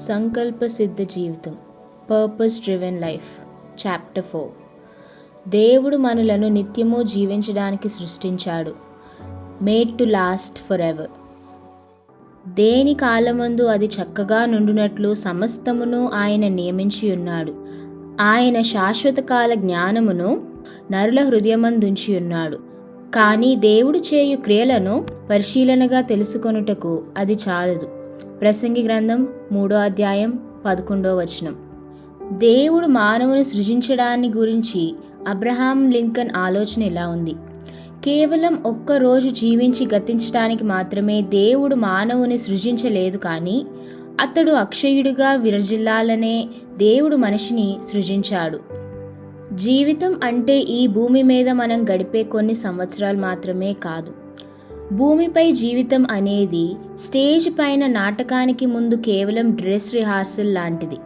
సంకల్ప సిద్ధ జీవితం, పర్పస్ డ్రివెన్ లైఫ్. చాప్టర్ 4. దేవుడు మనలను నిత్యము జీవించడానికి సృష్టించాడు. Made to last for ever. దేని కాలమందు అది చక్కగా నుండునట్లు సమస్తమును ఆయన నియమించి ఉన్నాడు. ఆయన శాశ్వత కాల జ్ఞానమును నరుల హృదయమందుంచి ఉన్నాడు. కానీ దేవుడు చేయు క్రియలను పరిశీలనగా తెలుసుకొనుటకు అది చాలదు. ప్రసంగి గ్రంథం 3వ అధ్యాయం 11వ వచనం. దేవుడు మానవుని సృజించడాన్ని గురించి అబ్రహాం లింకన్ ఆలోచన ఇలా ఉంది: కేవలం ఒక్క రోజు జీవించి గతించడానికి మాత్రమే దేవుడు మానవుని సృజించలేదు, కానీ అతడు అక్షయుడిగా విరజిల్లాలనే దేవుడు మనిషిని సృజించాడు. జీవితం అంటే ఈ భూమి మీద మనం గడిపే కొన్ని సంవత్సరాలు మాత్రమే కాదు. భూమిపై జీవితం అనేది స్టేజ్ పైన నాటకానికి ముందు కేవలం డ్రెస్ రిహార్సల్ లాంటిది.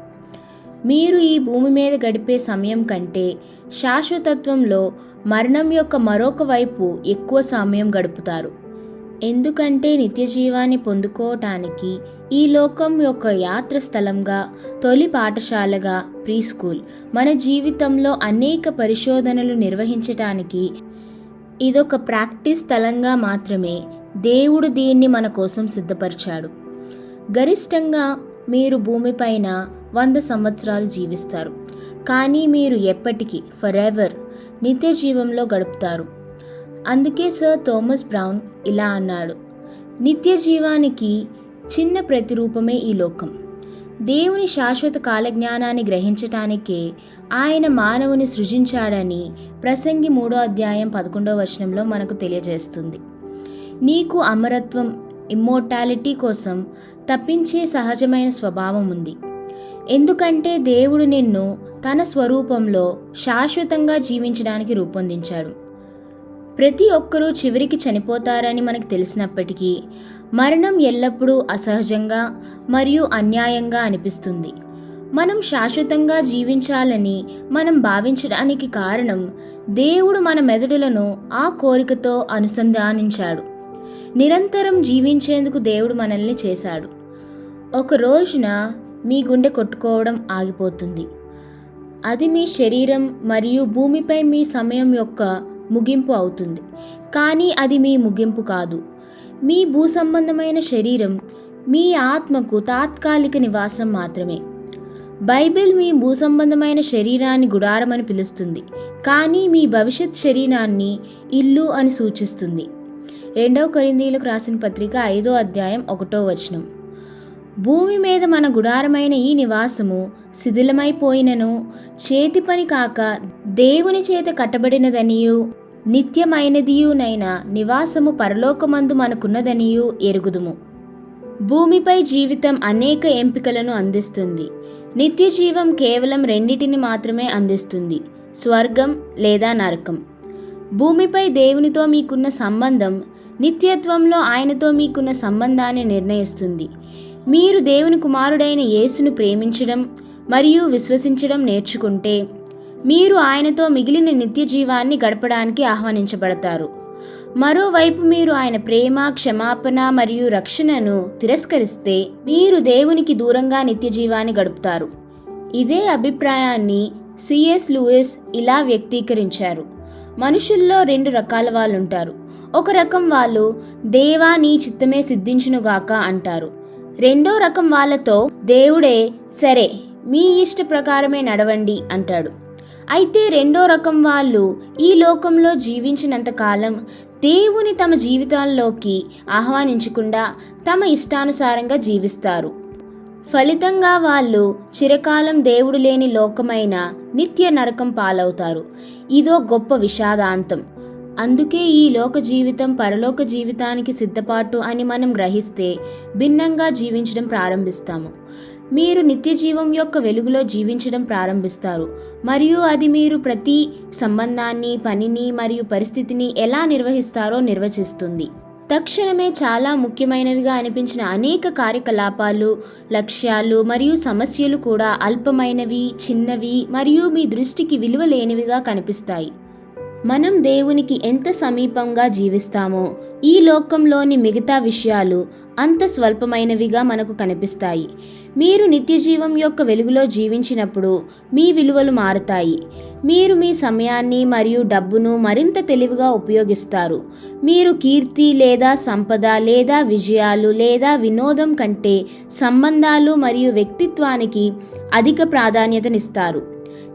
మీరు ఈ భూమి మీద గడిపే సమయం కంటే శాశ్వతత్వంలో మరణం యొక్క మరొక వైపు ఎక్కువ సమయం గడుపుతారు. ఎందుకంటే నిత్య జీవాన్ని పొందుకోవటానికి ఈ లోకం యొక్క యాత్ర స్థలంగా, తొలి పాఠశాలగా, ప్రీ స్కూల్, మన జీవితంలో అనేక పరిశోధనలు నిర్వహించటానికి ఇదొక ప్రాక్టీస్ స్థలంగా మాత్రమే దేవుడు దీన్ని మన కోసం సిద్ధపరిచాడు. గరిష్టంగా మీరు భూమిపైన 100 సంవత్సరాలు జీవిస్తారు, కానీ మీరు ఎప్పటికీ ఫర్ ఎవర్ నిత్య జీవంలో గడుపుతారు. అందుకే సర్ థామస్ బ్రౌన్ ఇలా అన్నాడు: నిత్య జీవానికి చిన్న ప్రతిరూపమే ఈ లోకం. దేవుని శాశ్వత కాలజ్ఞానాన్ని గ్రహించటానికే ఆయన మానవుని సృజించాడని ప్రసంగి 3వ అధ్యాయం 11వ వచనంలో మనకు తెలియజేస్తుంది. నీకు అమరత్వం, ఇమ్మోర్టాలిటీ కోసం తప్పించే సహజమైన స్వభావం ఉంది. ఎందుకంటే దేవుడు నిన్ను తన స్వరూపంలో శాశ్వతంగా జీవించడానికి రూపొందించాడు. ప్రతి ఒక్కరూ చివరికి చనిపోతారని మనకు తెలిసినప్పటికీ మరణం ఎల్లప్పుడూ అసహజంగా మరియు అన్యాయంగా అనిపిస్తుంది. మనం శాశ్వతంగా జీవించాలని మనం భావించడానికి కారణం దేవుడు మన మెదడులను ఆ కోరికతో అనుసంధానించాడు. నిరంతరం జీవించేందుకు దేవుడు మనల్ని చేశాడు. ఒక రోజున మీ గుండె కొట్టుకోవడం ఆగిపోతుంది. అది మీ శరీరం మరియు భూమిపై మీ సమయం యొక్క ముగింపు అవుతుంది. కానీ అది మీ ముగింపు కాదు. మీ భూ సంబంధమైన శరీరం మీ ఆత్మకు తాత్కాలిక నివాసం మాత్రమే. బైబిల్ మీ భూ సంబంధమైన శరీరాన్ని గుడారం అని పిలుస్తుంది, కానీ మీ భవిష్యత్ శరీరాన్ని ఇల్లు అని సూచిస్తుంది. 2వ కొరింథీయులకు రాసిన పత్రిక 5వ అధ్యాయం 1వ వచనం. భూమి మీద మన గుడారమైన ఈ నివాసము శిథిలమైపోయినను చేతి పని కాక దేవుని చేత కట్టబడినదనియు నిత్యమైనదియునైన నివాసము పరలోకమందు మనకున్నదనియు ఎరుగుదుము. భూమిపై జీవితం అనేక ఎంపికలను అందిస్తుంది. నిత్య జీవం కేవలం రెండిటిని మాత్రమే అందిస్తుంది: స్వర్గం లేదా నరకం. భూమిపై దేవునితో మీకున్న సంబంధం నిత్యత్వంలో ఆయనతో మీకున్న సంబంధాన్ని నిర్ణయిస్తుంది. మీరు దేవుని కుమారుడైన యేసును ప్రేమించడం మరియు విశ్వసించడం నేర్చుకుంటే మీరు ఆయనతో మిగిలిన నిత్య జీవాన్ని గడపడానికి ఆహ్వానించబడతారు. మరోవైపు మీరు ఆయన ప్రేమ, క్షమాపణ మరియు రక్షణను తిరస్కరిస్తే మీరు దేవునికి దూరంగా నిత్య జీవాన్ని గడుపుతారు. ఇదే అభిప్రాయాన్ని సిఎస్ లూయిస్ ఇలా వ్యక్తీకరించారు: మనుషుల్లో 2 రకాల వాళ్ళు ఉంటారు. ఒక రకం వాళ్ళు దేవా నీ చిత్తమే సిద్ధించునుగాక అంటారు. రెండో రకం వాళ్ళతో దేవుడే సరే మీ ఇష్ట ప్రకారమే నడవండి అంటాడు. అయితే రెండో రకం వాళ్ళు ఈ లోకంలో జీవించినంత కాలం దేవుని తమ జీవితాల్లోకి ఆహ్వానించకుండా తమ ఇష్టానుసారంగా జీవిస్తారు. ఫలితంగా వాళ్ళు చిరకాలం దేవుడు లేని లోకమైన నిత్య నరకం పాలవుతారు. ఇదో గొప్ప విషాదాంతం. అందుకే ఈ లోక జీవితం పరలోక జీవితానికి సిద్ధపాటు అని మనం గ్రహిస్తే భిన్నంగా జీవించడం ప్రారంభిస్తాము. మీరు నిత్య జీవం యొక్క వెలుగులో జీవించడం ప్రారంభిస్తారు, మరియు అది మీరు ప్రతి సంబంధాన్ని, పనిని మరియు పరిస్థితిని ఎలా నిర్వహిస్తారో నిర్వచిస్తుంది. తక్షణమే చాలా ముఖ్యమైనవిగా అనిపించిన అనేక కార్యకలాపాలు, లక్ష్యాలు మరియు సమస్యలు కూడా అల్పమైనవి, చిన్నవి మరియు మీ దృష్టికి విలువ లేనివిగా కనిపిస్తాయి. మనం దేవునికి ఎంత సమీపంగా జీవిస్తామో ఈ లోకంలోని మిగతా విషయాలు అంత స్వల్పమైనవిగా మనకు కనిపిస్తాయి. మీరు నిత్యజీవం యొక్క వెలుగులో జీవించినప్పుడు మీ విలువలు మారుతాయి. మీరు మీ సమయాన్ని మరియు డబ్బును మరింత తెలివిగా ఉపయోగిస్తారు. మీరు కీర్తి లేదా సంపద లేదా విజయాలు లేదా వినోదం కంటే సంబంధాలు మరియు వ్యక్తిత్వానికి అధిక ప్రాధాన్యతనిస్తారు.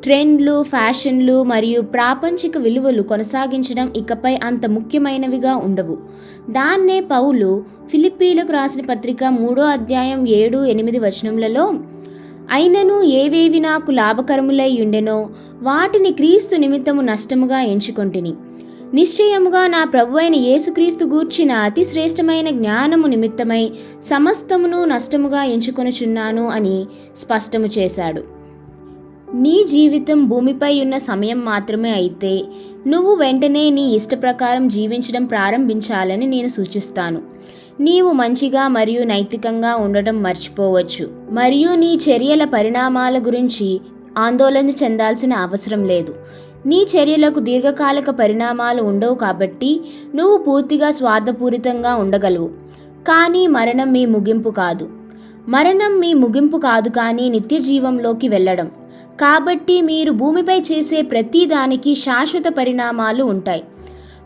ట్రెండ్లు, ఫ్యాషన్లు మరియు ప్రాపంచిక విలువలు కొనసాగించడం ఇకపై అంత ముఖ్యమైనవిగా ఉండవు. దాన్నే పౌలు ఫిలిప్పీలకు రాసిన పత్రిక 3వ అధ్యాయం 7-8 వచనములలో, అయినను ఏవేవి నాకు లాభకరములై ఉండెనో వాటిని క్రీస్తు నిమిత్తము నష్టముగా ఎంచుకొంటిని. నిశ్చయముగా నా ప్రభువైన యేసుక్రీస్తు గూర్చిన అతి శ్రేష్టమైన జ్ఞానము నిమిత్తమై సమస్తమును నష్టముగా ఎంచుకొనుచున్నాను అని స్పష్టము చేశాడు. నీ జీవితం భూమిపై ఉన్న సమయం మాత్రమే అయితే నువ్వు వెంటనే నీ ఇష్టప్రకారం జీవించడం ప్రారంభించాలని నేను సూచిస్తాను. నీవు మంచిగా మరియు నైతికంగా ఉండటం మర్చిపోవచ్చు మరియు నీ చర్యల పరిణామాల గురించి ఆందోళన చెందాల్సిన అవసరం లేదు. నీ చర్యలకు దీర్ఘకాలిక పరిణామాలు ఉండవు కాబట్టి నువ్వు పూర్తిగా స్వార్థపూరితంగా ఉండగలవు. కానీ మరణం మీ ముగింపు కాదు. మరణం మీ ముగింపు కాదు కానీ నిత్య జీవంలోకి వెళ్ళడం. కాబట్టి మీరు భూమిపై చేసే ప్రతి దానికి శాశ్వత పరిణామాలు ఉంటాయి.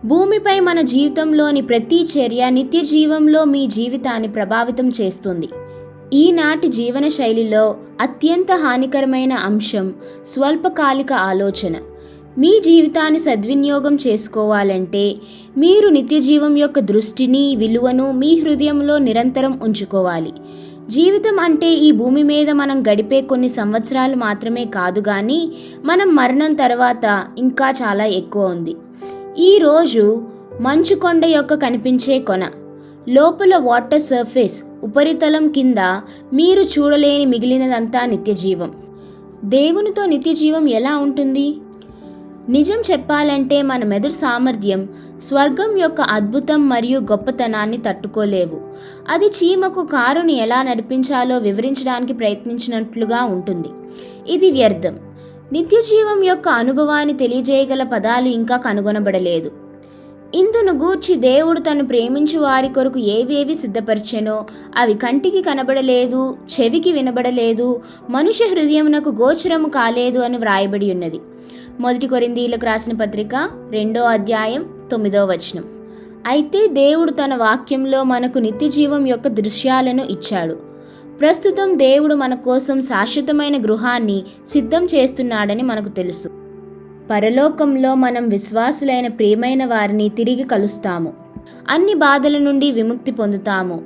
భూమిపై మన జీవితంలోని ప్రతి చర్య నిత్య జీవంలో మీ జీవితాన్ని ప్రభావితం చేస్తుంది. ఈనాటి జీవన శైలిలో అత్యంత హానికరమైన అంశం స్వల్పకాలిక ఆలోచన. మీ జీవితాన్ని సద్వినియోగం చేసుకోవాలంటే మీరు నిత్య జీవం యొక్క దృష్టిని, విలువను మీ హృదయంలో నిరంతరం ఉంచుకోవాలి. జీవితం అంటే ఈ భూమి మీద మనం గడిపే కొన్ని సంవత్సరాలు మాత్రమే కాదు కానీ మనం మరణం తర్వాత ఇంకా చాలా ఎక్కువ ఉంది. ఈరోజు మంచు కొండ యొక్క కనిపించే కొన, లోపల వాటర్ సర్ఫేస్, ఉపరితలం కింద మీరు చూడలేని మిగిలినదంతా నిత్యజీవం. దేవునితో నిత్యజీవం ఎలా ఉంటుంది? నిజం చెప్పాలంటే మన మెదడు సామర్థ్యం స్వర్గం యొక్క అద్భుతం మరియు గొప్పతనాన్ని తట్టుకోలేవు. అది చీమకు కారుని ఎలా నడిపించాలో వివరించడానికి ప్రయత్నించినట్లుగా ఉంటుంది. ఇది వ్యర్థం. నిత్యజీవం యొక్క అనుభవాన్ని తెలియజేయగల పదాలు ఇంకా కనుగొనబడలేదు. ఇందును గూర్చి దేవుడు తను ప్రేమించు వారి కొరకు ఏవేవి సిద్ధపరిచెనో అవి కంటికి కనబడలేదు, చెవికి వినబడలేదు, మనుష్య హృదయమునకు గోచరము కాలేదు అని వ్రాయబడి ఉన్నది. 1 కొరింథీయులకు రాసిన పత్రిక 2వ అధ్యాయం 9వ వచనం. అయితే దేవుడు తన వాక్యంలో మనకు నిత్యజీవం యొక్క దృశ్యాలను ఇచ్చాడు. ప్రస్తుతం దేవుడు మన కోసం శాశ్వతమైన గృహాన్ని సిద్ధం చేస్తున్నాడని మనకు తెలుసు. పరలోకంలో మనం విశ్వాసులైన ప్రియమైన వారిని తిరిగి కలుస్తాము. అన్ని బాధల నుండి విముక్తి పొందుతాము.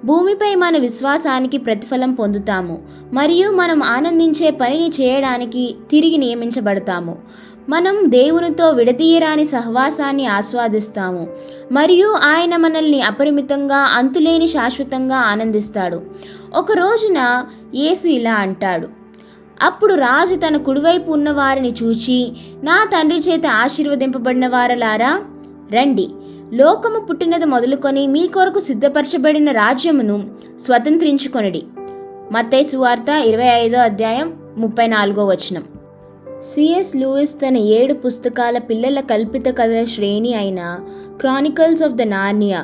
భూమిపై మన విశ్వాసానికి ప్రతిఫలం పొందుతాము మరియు మనం ఆనందించే పనిని చేయడానికి తిరిగి నియమించబడతాము. మనం దేవునితో విడదీయరాని సహవాసాన్ని ఆస్వాదిస్తాము మరియు ఆయన మనల్ని అపరిమితంగా, అంతులేని శాశ్వతంగా ఆనందిస్తాడు. ఒక రోజున యేసు ఇలా అంటాడు, అప్పుడు రాజు తన కుడివైపు ఉన్న వారిని చూచి, నా తండ్రి చేత ఆశీర్వదింపబడిన వారలారా, రండి, లోకము పుట్టినది మొదలుకొని మీ కొరకు సిద్ధపరచబడిన రాజ్యమును స్వతంత్రించుకొనిడి. మత్తయి సువార్త 25వ అధ్యాయం 34వ వచనం. సిఎస్ లూయిస్ తన 7 పుస్తకాల పిల్లల కల్పిత కథల శ్రేణి అయిన క్రానికల్స్ ఆఫ్ ద నార్నియా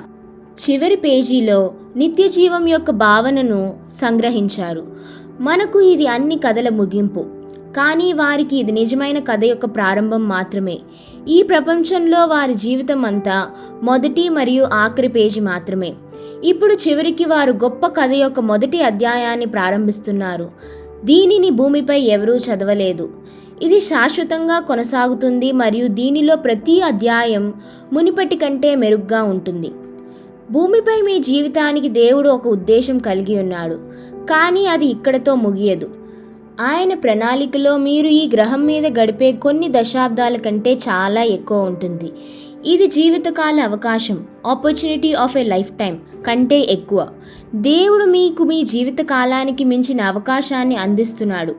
చివరి పేజీలో నిత్యజీవం యొక్క భావనను సంగ్రహించారు. మనకు ఇది అన్ని కథల ముగింపు, కానీ వారికి ఇది నిజమైన కథ యొక్క ప్రారంభం మాత్రమే. ఈ ప్రపంచంలో వారి జీవితం అంతా మొదటి మరియు ఆఖరి పేజీ మాత్రమే. ఇప్పుడు చివరికి వారు గొప్ప కథ యొక్క మొదటి అధ్యాయాన్ని ప్రారంభిస్తున్నారు. దీనిని భూమిపై ఎవరూ చదవలేదు. ఇది శాశ్వతంగా కొనసాగుతుంది మరియు దీనిలో ప్రతి అధ్యాయం మునిపటి కంటే మెరుగ్గా ఉంటుంది. భూమిపై మీ జీవితానికి దేవుడు ఒక ఉద్దేశం కలిగి ఉన్నాడు, కానీ అది ఇక్కడతో ముగియదు. ఆయన ప్రణాళికలో మీరు ఈ గ్రహం మీద గడిపే కొన్ని దశాబ్దాల కంటే చాలా ఎక్కువ ఉంటుంది. ఇది జీవితకాల అవకాశం, opportunity of A life time కంటే ఎక్కువ. దేవుడు మీకు మీ జీవిత కాలానికి మించిన అవకాశాన్ని అందిస్తున్నాడు.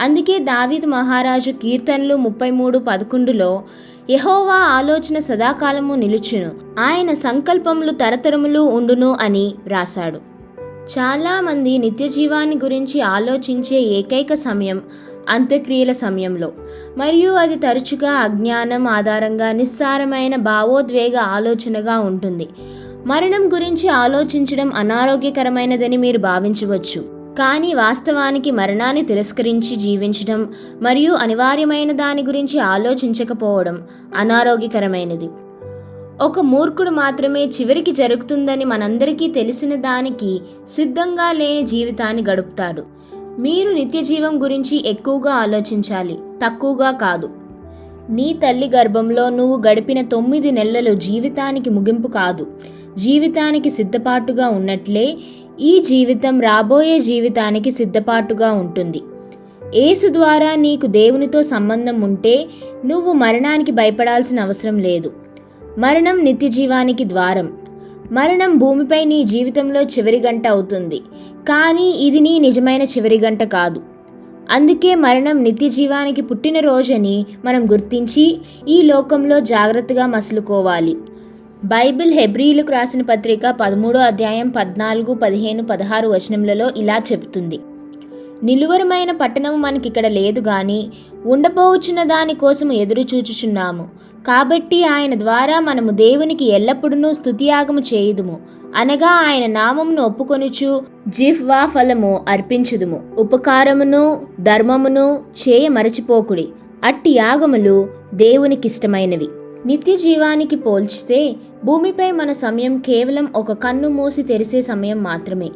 అందుకే దావీదు మహారాజు కీర్తనలు 33:11లో యెహోవా ఆలోచన సదాకాలము నిలుచును, ఆయన సంకల్పములు తరతరములు ఉండును అని రాశాడు. చాలామంది నిత్యజీవాన్ని గురించి ఆలోచించే ఏకైక సమయం అంత్యక్రియల సమయంలో, మరియు అది తరచుగా అజ్ఞానం ఆధారంగా నిస్సారమైన భావోద్వేగ ఆలోచనగా ఉంటుంది. మరణం గురించి ఆలోచించడం అనారోగ్యకరమైనదని మీరు భావించవచ్చు, కానీ వాస్తవానికి మరణాన్ని తిరస్కరించి జీవించడం మరియు అనివార్యమైన దాని గురించి ఆలోచించకపోవడం అనారోగ్యకరమైనది. ఒక మూర్ఖుడు మాత్రమే చివరికి జరుగుతుందని మనందరికీ తెలిసిన దానికి సిద్ధంగా లేని జీవితాన్ని గడుపుతాడు. మీరు నిత్యజీవం గురించి ఎక్కువగా ఆలోచించాలి, తక్కువగా కాదు. నీ తల్లి గర్భంలో నువ్వు గడిపిన 9 నెలలు జీవితానికి ముగింపు కాదు, జీవితానికి సిద్ధపాటుగా ఉన్నట్లే ఈ జీవితం రాబోయే జీవితానికి సిద్ధపాటుగా ఉంటుంది. యేసు ద్వారా నీకు దేవునితో సంబంధం ఉంటే నువ్వు మరణానికి భయపడాల్సిన అవసరం లేదు. మరణం నిత్యజీవానికి ద్వారం. మరణం భూమిపై నీ జీవితంలో చివరి గంట అవుతుంది, కానీ ఇది నీ నిజమైన చివరి గంట కాదు. అందుకే మరణం నిత్యజీవానికి పుట్టినరోజని మనం గుర్తించి ఈ లోకంలో జాగ్రత్తగా మసులుకోవాలి. బైబిల్ హెబ్రీయులకు రాసిన పత్రిక 13వ అధ్యాయం 14, 15, 16 వచనములలో ఇలా చెబుతుంది: నిలువరమైన పట్టణము మనకిక్కడ లేదు గాని ఉండబోచున్న దాని కోసము ఎదురు చూచుచున్నాము. కాబట్టి ఆయన ద్వారా మనము దేవునికి ఎల్లప్పుడూ స్తుతియాగము చేయుదుము, అనగా ఆయన నామమును ఒప్పుకొనుచు జిహ్వా ఫలము అర్పించుదుము. ఉపకారమును ధర్మమును చేయ మరచిపోకుడి. అట్టి యాగములు దేవునికిష్టమైనవి. నిత్య జీవానికి పోల్చితే భూమిపై మన సమయం కేవలం ఒక కన్ను మూసి తెరిసే సమయం మాత్రమే.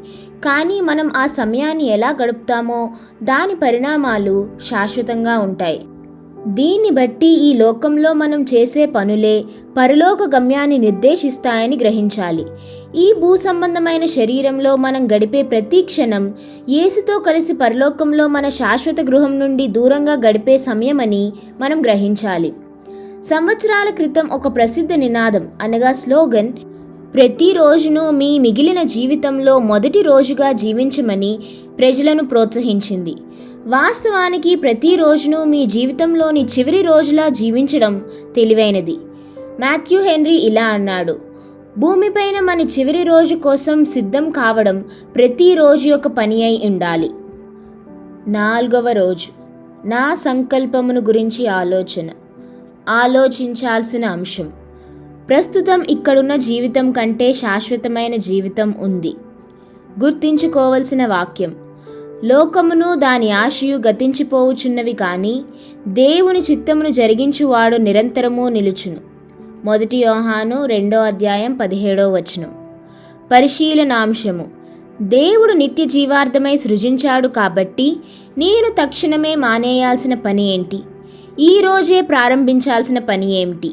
కానీ మనం ఆ సమయాన్ని ఎలా గడుపుతామో దాని పరిణామాలు శాశ్వతంగా ఉంటాయి. దీన్ని బట్టి ఈ లోకంలో మనం చేసే పనులే పరలోక గమ్యాన్ని నిర్దేశిస్తాయని గ్రహించాలి. ఈ భూ సంబంధమైన శరీరంలో మనం గడిపే ప్రతి క్షణం యేసుతో కలిసి పరలోకంలో మన శాశ్వత గృహం నుండి దూరంగా గడిపే సమయమని మనం గ్రహించాలి. సంవత్సరాల క్రితం ఒక ప్రసిద్ధ నినాదం అనగా స్లోగన్ ప్రతి రోజును మీ మిగిలిన జీవితంలో మొదటి రోజుగా జీవించమని ప్రజలను ప్రోత్సహించింది. వాస్తవానికి ప్రతిరోజును మీ జీవితంలోని చివరి రోజులా జీవించడం తెలివైనది. మాథ్యూ హెన్రీ ఇలా అన్నాడు: భూమిపైన మన చివరి రోజు కోసం సిద్ధం కావడం ప్రతిరోజు ఒక పని అయి ఉండాలి. 4వ రోజు, నా సంకల్పమును గురించి ఆలోచించాల్సిన అంశం. ప్రస్తుతం ఇక్కడున్న జీవితం కంటే శాశ్వతమైన జీవితం ఉంది. గుర్తించుకోవలసిన వాక్యం: లోకమును దాని ఆశయు గతించిపోవుచున్నవి, కానీ దేవుని చిత్తమును జరిగించువాడు నిరంతరము నిలుచును. 1 యోహాను 2వ అధ్యాయం 17వ వచనం. పరిశీలనాంశము: దేవుడు నిత్య జీవార్థమై సృజించాడు కాబట్టి నేను తక్షణమే మానేయాల్సిన పని ఏంటి? ఈ రోజే ప్రారంభించాల్సిన పని ఏమిటి?